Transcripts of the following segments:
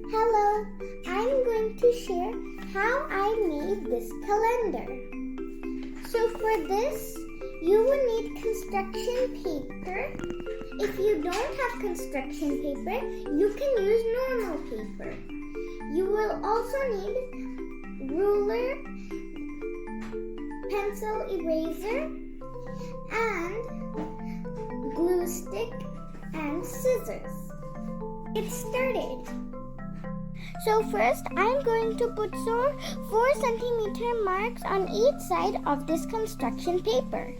Hello, I'm going to share how I made this calendar. So for this, you will need construction paper. If you don't have construction paper, you can use normal paper. You will also need ruler, pencil eraser, and glue stick and scissors. Get started. So first, I'm going to put 4 centimeter marks on each side of this construction paper.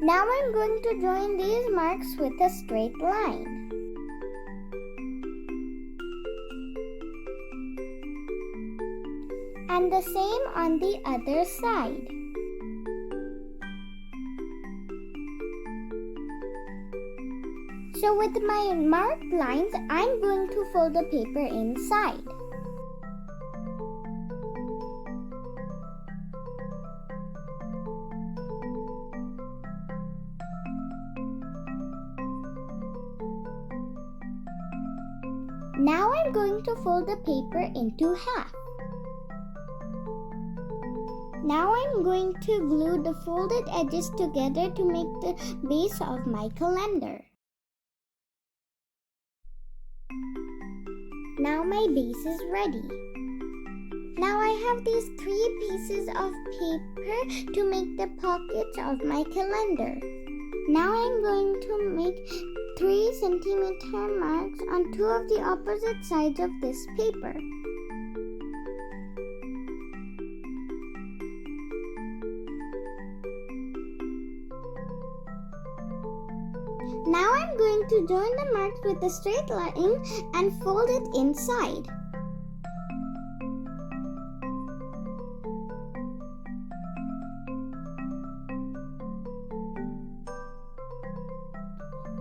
Now I'm going to join these marks with a straight line. And the same on the other side. So with my marked lines, I'm going to fold the paper inside. Now I'm going to fold the paper into half. Now I'm going to glue the folded edges together to make the base of my calendar. Now my base is ready. Now I have these 3 pieces of paper to make the pockets of my calendar. Now I'm going to make 3 centimeter marks on 2 of the opposite sides of this paper. Now I'm going to join the marks with a straight line and fold it inside.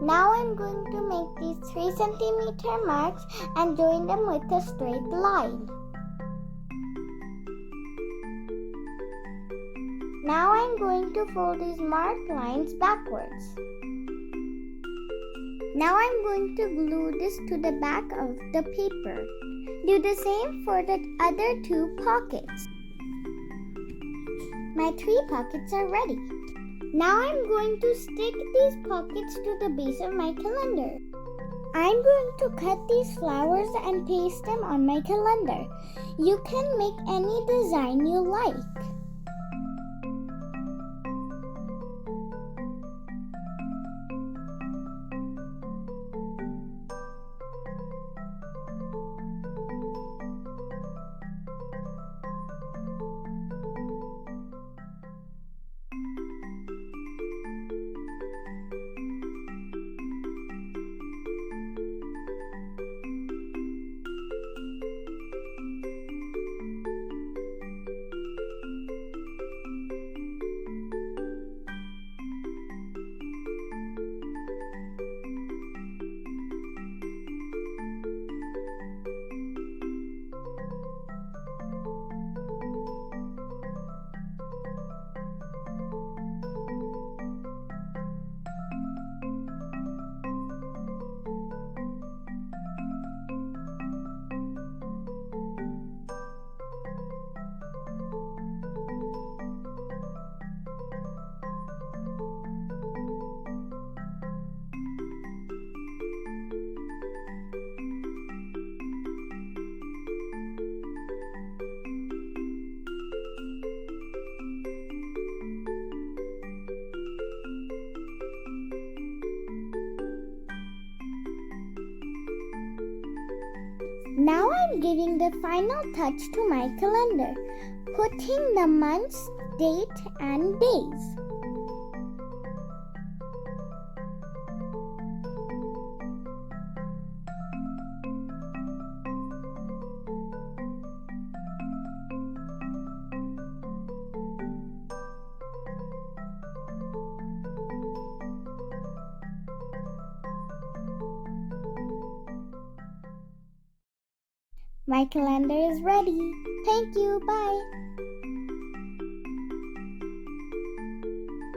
Now I'm going to make these 3 centimeter marks and join them with a straight line. Now I'm going to fold these marked lines backwards. Now I'm going to glue this to the back of the paper. Do the same for the other 2 pockets. My 3 pockets are ready. Now I'm going to stick these pockets to the base of my calendar. I'm going to cut these flowers and paste them on my calendar. You can make any design you like. Now I'm giving the final touch to my calendar, putting the months, date, and days. My calendar is ready. Thank you. Bye.